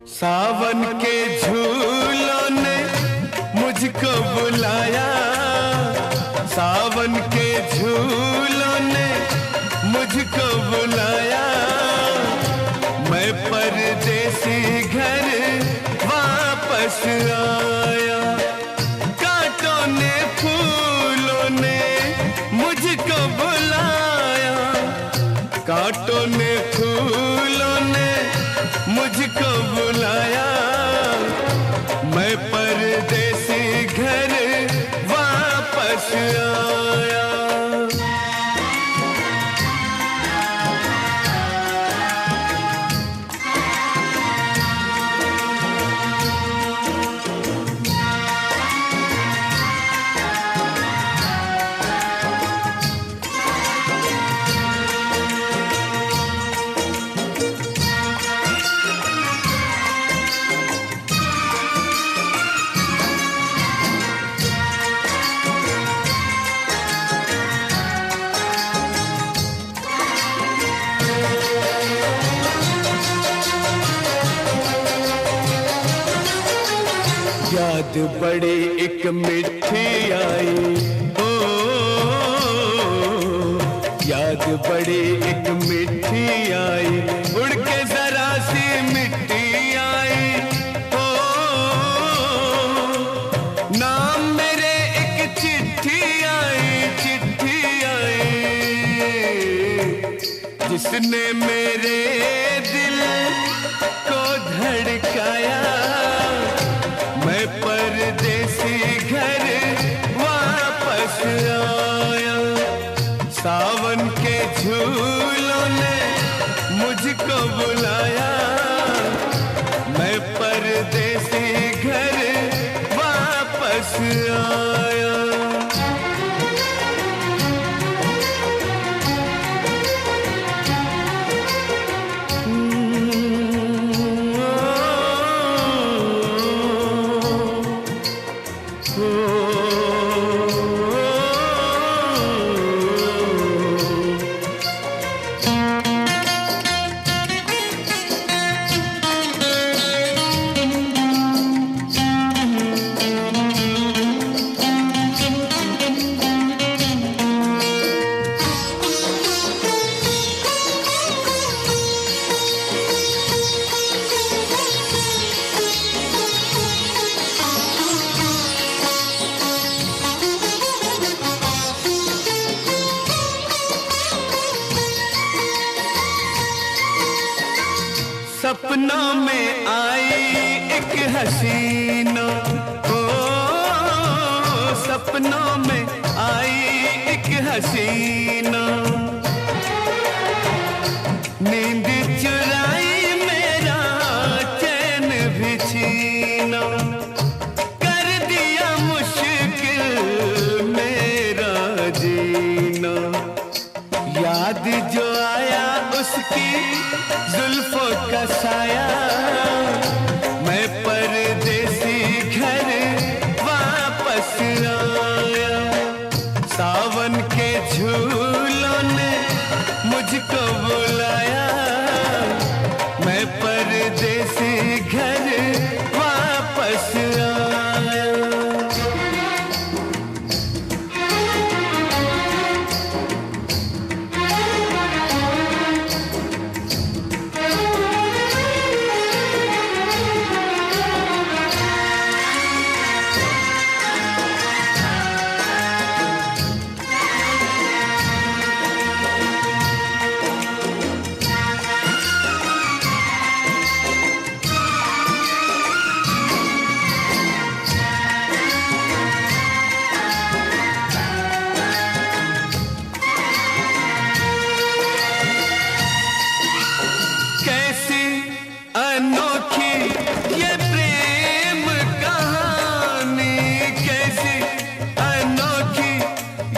सावन के झूलों ने मुझको बुलाया, सावन के झूलों ने मुझको बुलाया। मैं परदेसी घर वापस आया। कांटों ने फूलों ने मुझको बुलाया, कांटों ने फूलों ने मुझको बुलाया। मैं परदेसी घर वापस आया। याद बड़ी एक मिठी आई, ओ याद बड़ी एक मिठी आई, उड़ के जरा सी मिट्टी आई। ओ नाम मेरे एक चिट्ठी आई, चिट्ठी आई, जिसने मेरे दिल को धड़काया। मैं परदेसी घर वापस आया। सावन के झूलों ने मुझको बुलाया। मैं परदेसी घर वापस आया। सपनों में आई एक हसीना, ओ सपनों में आई एक हसीना। नींद चुराई मेरा चैन भी छीना। कर दिया मुश्किल मेरा जीना। याद जो आया उसकी जुल्फों का साया। मैं परदेसी घर वापस आया। सावन के झूलों ने मुझको बुलाया। मैं परदेसी घर वापस आया। अनोखी ये प्रेम कहानी, कैसी अनोखी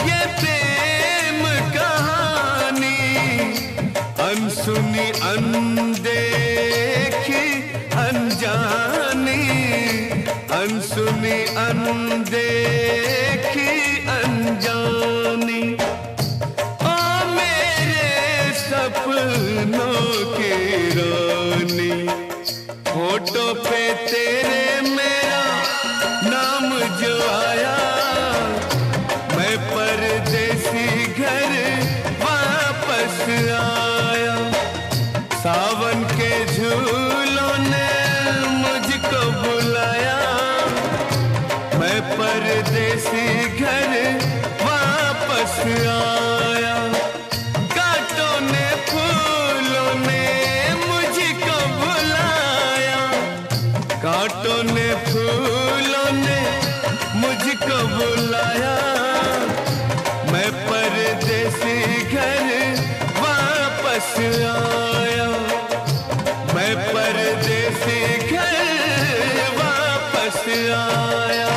ये प्रेम कहानी। अनसुनी अनदेखी अनजानी, अनसुनी अनदेखी अनजानी। ओ मेरे सपनों की रानी, फोटो पे तेरे मेरा नाम जो आया, मैं परदेसी घर वापस आया। सावन के झूलों ने मुझको बुलाया, मैं परदेसी घर वापस आया। कांटों ने फूलों ने मुझको बुलाया, कांटों ने फूलों ने मुझको बुलाया, मैं परदेसी घर वापस आया, मैं परदेसी घर वापस आया।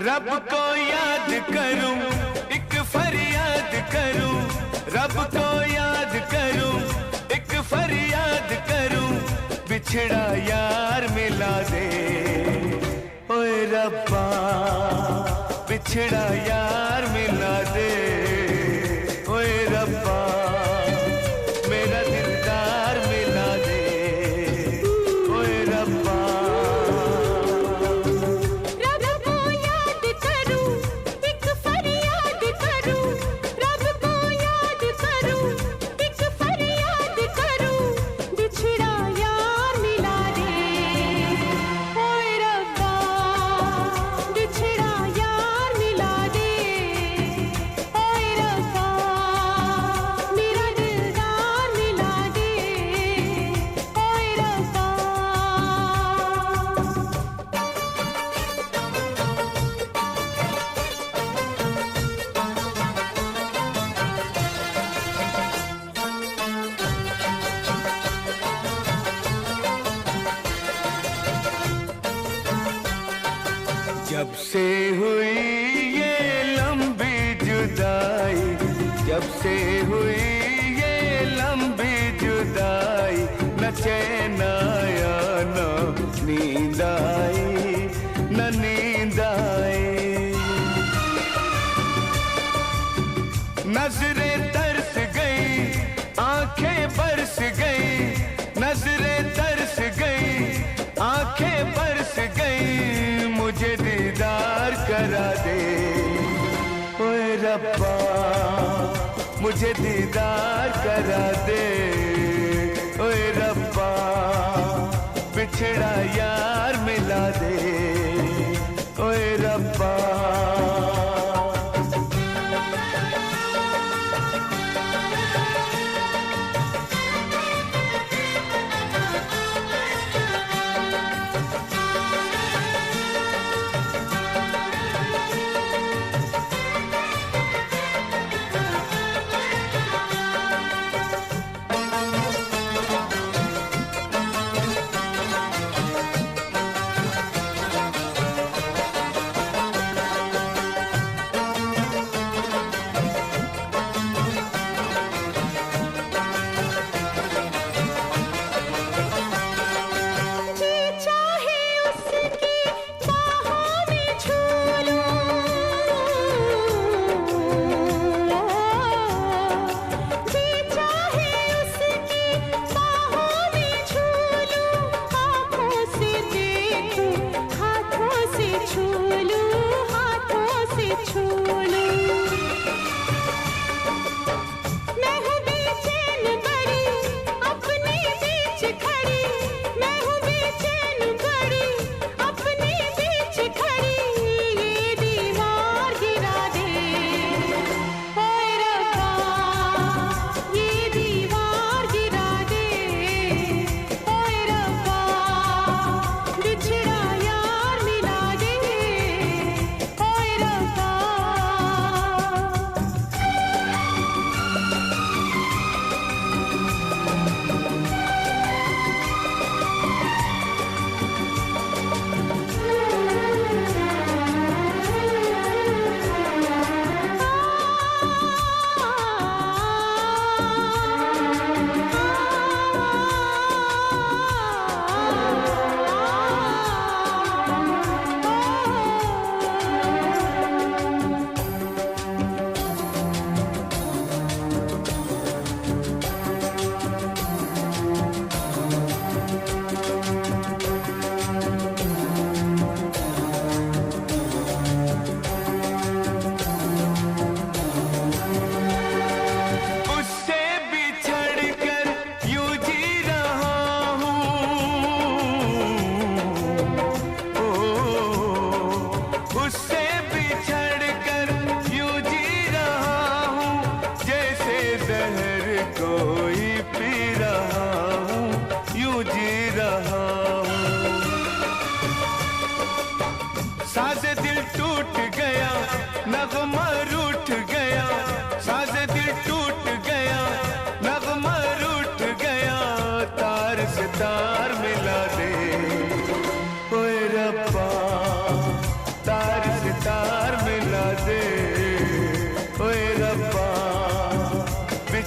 रब को याद करूं, एक फरियाद करूं, रब को याद करूं, एक फरियाद करूं, बिछड़ा यार मिला दे, ओए रब्बा बिछड़ा यार मिला दे, ओए रब्बा मेरा दिलदार मिला दे, ओए रब्बा। जब से हुई ये लंबी जुदाई, जब से हुई ये लंबी जुदाई, न चैन आया न नींद आई, न नींद आई। नजरें तरस गई, आंखें बरस गई, नजरें तरस गई, आंखें बरस गई, मुझे दीदार करा दे, ओए रब्बा मुझे दीदार करा दे, ओए रब्बा बिछड़ा यार मिला दे, ओए रब्बा।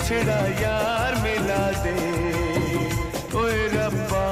बिछड़ा यार मिला दे ओए रब्बा।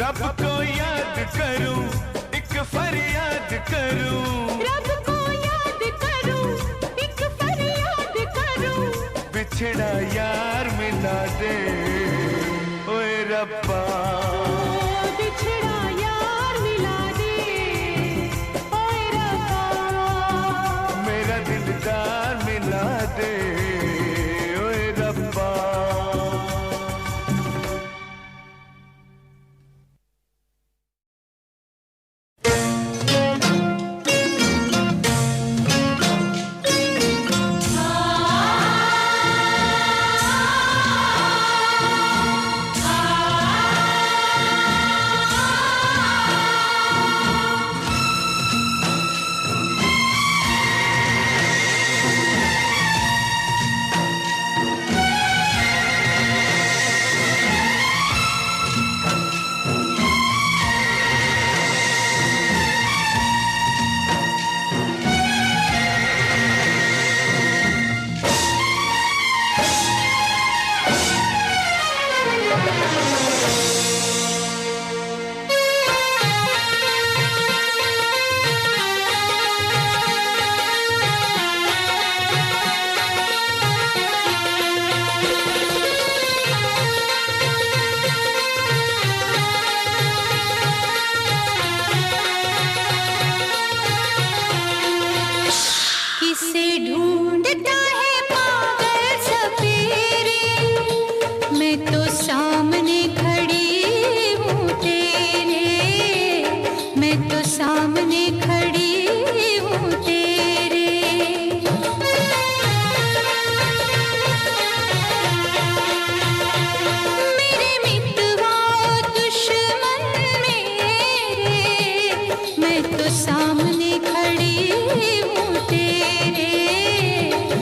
रब को याद करूं, एक फरियाद करूं, रब को याद करूं, एक फरियाद करूं, बिछड़ा यार मिला दे ओए रब्बा। बिछड़ा यार मिला दे ओए रब्बा। मेरा दिलदार मिला दे ओए रब्बा।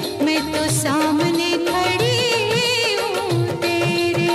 सामने खड़ी हूँ तेरे।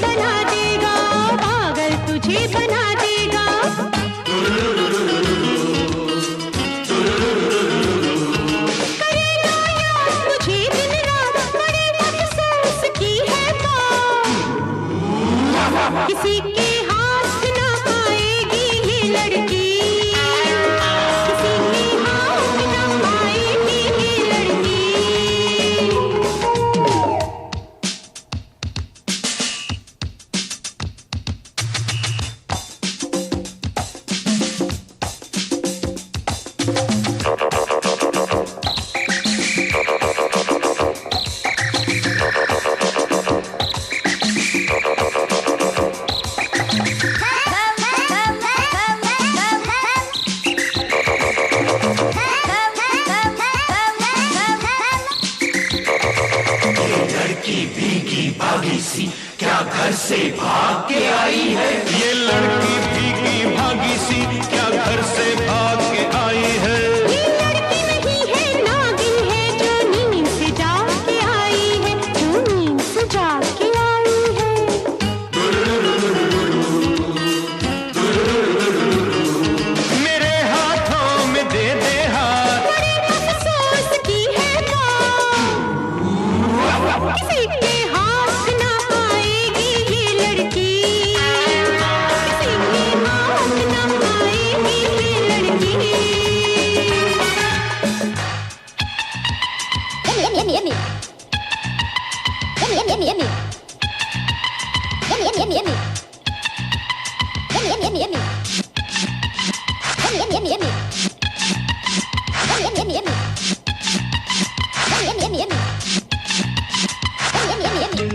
बना देगा, पागल तुझे बना देगा। करेगा याद मुझे दिन रात, बड़े अफसोस की है बात। किसी के हाथ न आएगी ये लड़की, किसी के हाथ न आएगी ये लड़की। लड़की भीगी भागी सी क्या घर से भाग के आई है? ये लड़की भीगी भागी सी क्या घर से भाग के आई है? ये लड़की नहीं है, नागिन है जो नींद से जाग के आई है, जो नींद से जाग के आई है। मेरे हाथों में दे दे हाथ, बड़े अफसोस की है बात। किसी के हाथ न आएगी ये लड़की, किसी के हाथ न आएगी ये लड़की। Yummy, yummy, yummy. Yummy, yummy, yummy, yummy. Yummy, yummy, yummy, yummy. Yummy, yummy, yummy, yummy. Yummy, yummy, yummy, yummy. Yummy, yummy, yummy, yummy. Yummy, yummy, yummy, yummy. Yummy, yummy, yummy, yummy.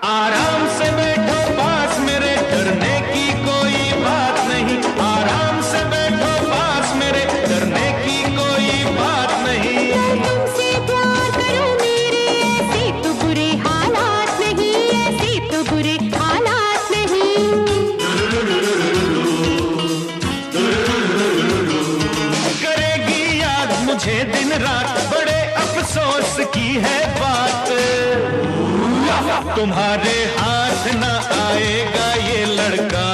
आराम से बैठो पास मेरे, डरने की कोई बात नहीं। आराम से बैठो पास मेरे, डरने की कोई बात नहीं। मैं तुमसे प्यार करूं मेरे, ऐसे तो बुरे हालात नहीं, ऐसे तो बुरे हालात नहीं। करेगी याद मुझे दिन रात, बड़े अफसोस की है बात। तुम्हारे हाथ न आएगा ये लड़का,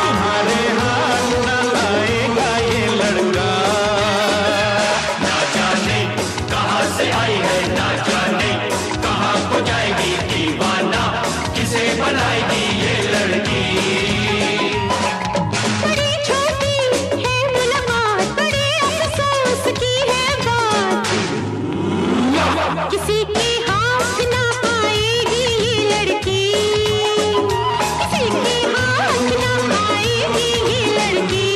तुम्हारे हाथ न आएगा ये लड़का। ना जाने कहाँ से आई है, ना जाने कहाँ को जाएगी दीवाना, किसे बनाएगी ये लड़की। बड़ी छोटी है मुलाकात, बड़े अफसोस की है बात। किसी के हाथ न आएगी ये लड़की, किसी के हाथ न आएगी ये लड़की।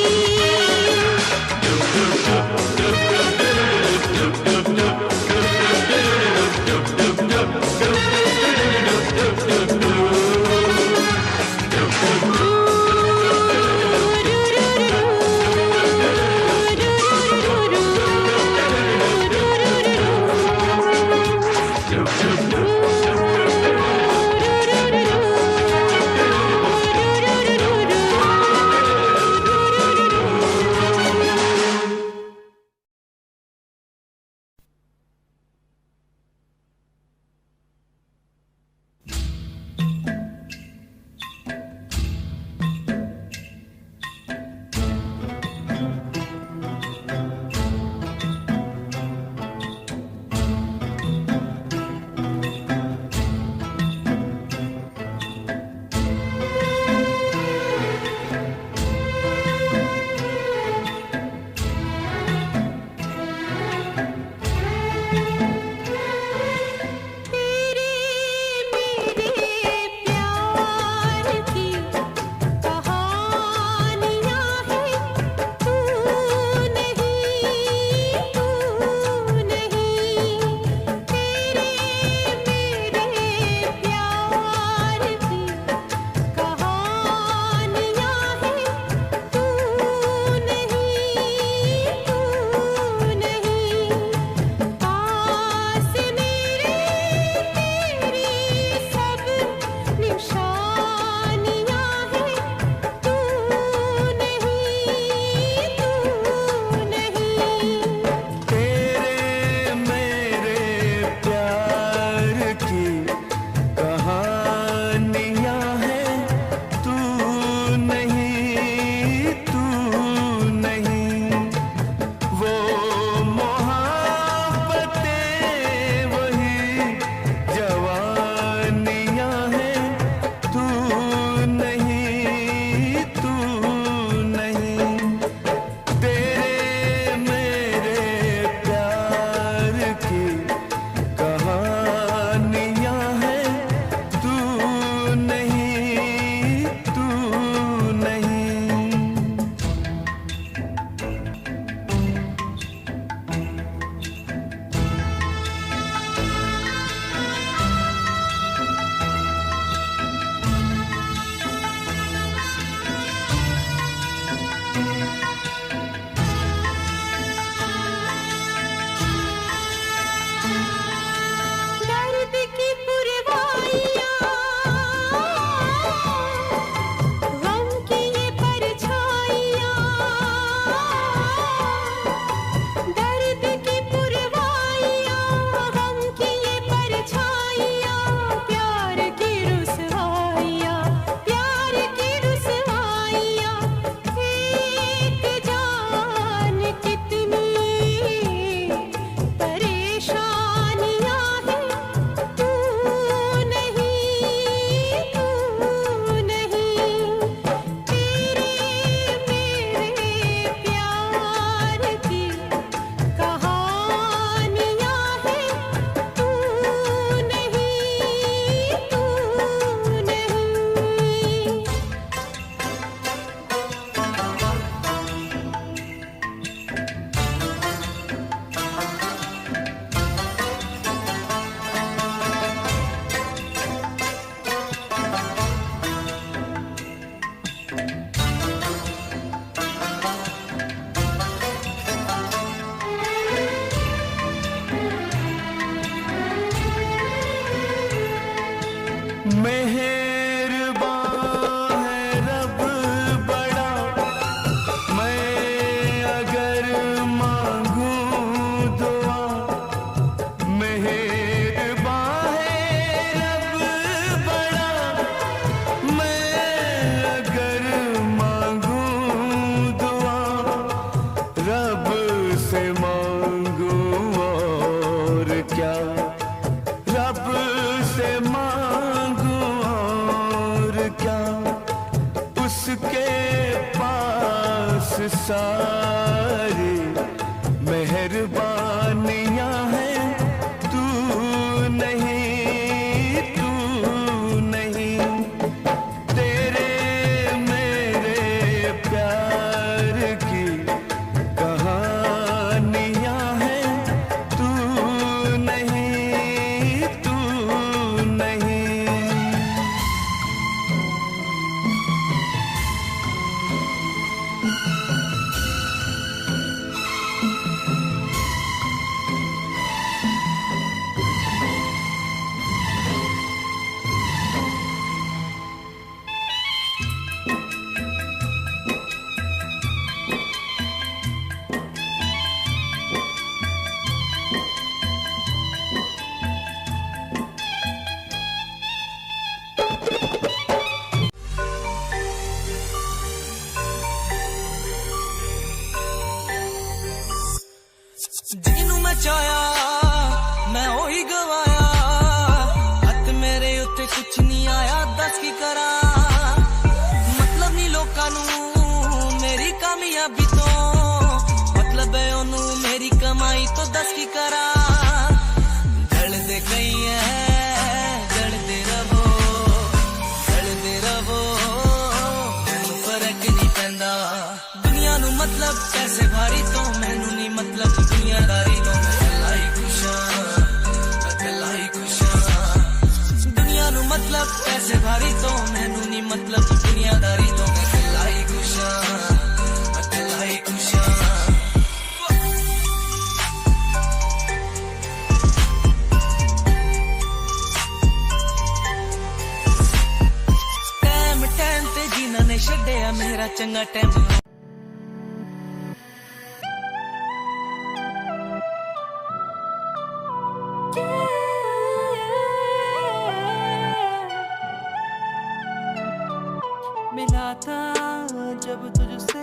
मेहरबान है रब बड़ा, मैं अगर मांगूं दुआ। मेहरबान है रब बड़ा, मैं अगर मांगूं दुआ। रब से मांगूं और क्या, रब से मांगूं और क्या। उसके पास सारी मेहरबानियां हैं, तू नहीं, तू नहीं। तेरे मेरे प्यार की कहानियां हैं, तू नहीं, तू नहीं। ਜਿਹਨੂੰ ਮੈਂ ਚਾਹਿਆ ਮੈਂ ਉਹੀ ਗਵਾਇਆ, ਹੱਥ ਮੇਰੇ ਉੱਤੇ ਕੁਛ ਨਹੀਂ ਆਇਆ, ਦੱਸ ਕੀ ਕਰਾਂ। ਮਤਲਬ ਨਹੀਂ ਲੋਕਾਂ ਨੂੰ ਮੇਰੀ ਕਾਮਯਾਬੀ ਤੋਂ, ਮਤਲਬ ਹੈ ਉਹਨੂੰ ਮੇਰੀ ਕਮਾਈ ਤੋਂ, ਦੱਸ ਕੀ ਕਰਾਂ। ਜਲਦੇ ਕਈ ਐ ਜਲਦੇ ਰਵੋ, ਜਲਦੇ ਰਵੋ, ਮੈਨੂੰ ਫਰਕ ਨਹੀਂ ਪੈਂਦਾ। ਦੁਨੀਆ ਨੂੰ ਮਤਲਬ ਪੈਸੇ ਭਾਰੀ ਤੋਂ, ਮੈਨੂੰ ਨਹੀਂ ਮਤਲਬ ਦੁਨੀਆਦਾਰੀ ਤੋਂ। ਮੈਂ ਇਕੱਲਾ ਹੀ ਖੁਸ਼ ਹਾਂ, ਇਕੱਲਾ ਹੀ ਖੁਸ਼ ਹਾਂ। ਦੁਨੀਆ ਨੂੰ ਮਤਲਬ ਪੈਸੇ ਭਾਰੀ ਤੋਂ, ਮੈਨੂੰ ਨਹੀਂ ਮਤਲਬ ਦੁਨੀਆਦਾਰੀ ਤੋਂ। ਮੈਂ ਇਕੱਲਾ ਹੀ ਖੁਸ਼ ਹਾਂ, ਇਕੱਲਾ ਹੀ ਖੁਸ਼ ਹਾਂ। ਟਾਈਮ ਟਾਈਮ ਤੇ ਜਿਨ੍ਹਾਂ ਨੇ ਛੱਡਿਆ ਮੇਰਾ ਚੰਗਾ ਟਾਈਮ। मिला था जब तुझसे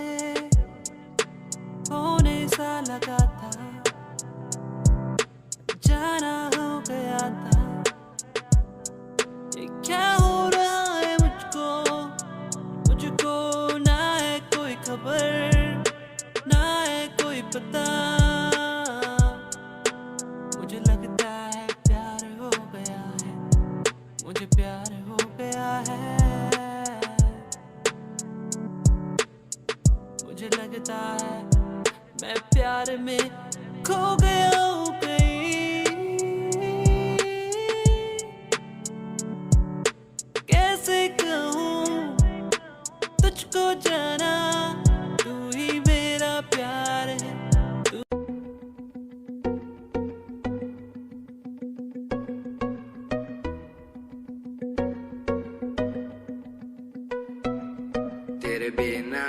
होने सा लगा था, जाना हो गया था। ये क्या हो रहा है मुझको, मुझको ना है कोई खबर, ना है कोई पता। मुझे लगता है प्यार हो गया है, मुझे प्यार हो गया है। मुझे लगता है मैं प्यार में खो गया हूँ कहीं। कैसे कहूँ तुझको जाना, तू ही मेरा प्यार है। तेरे बिना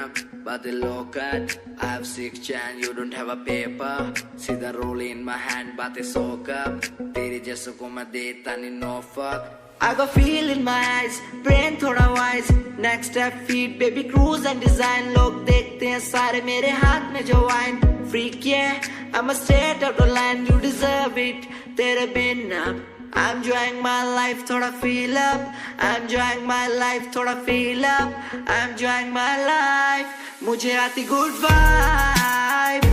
बातें local, I have 6 chain, you don't have a paper. सीधा roll in my hand, बातें soak up. तेरे जैसों को मैं देता नहीं no fuck. I got feel in my eyes, brain थोड़ा wise. Next step feet, baby cruise and design. लोग देखते हैं सारे मेरे हाथ में जो wine. Freak yeah, I'm a straight out of line, you deserve it. तेरे बिना I'm enjoying my life, थोड़ा feel up. I'm enjoying my life, थोड़ा feel up. I'm enjoying my life. मुझे आती good vibe.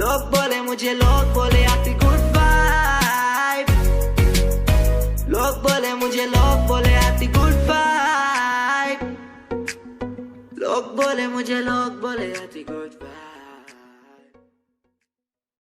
लोग बोले मुझे, लोग बोले आती good vibe. लोग बोले मुझे, लोग बोले आती good vibe. लोग बोले मुझे, लोग बोले आती good vibe.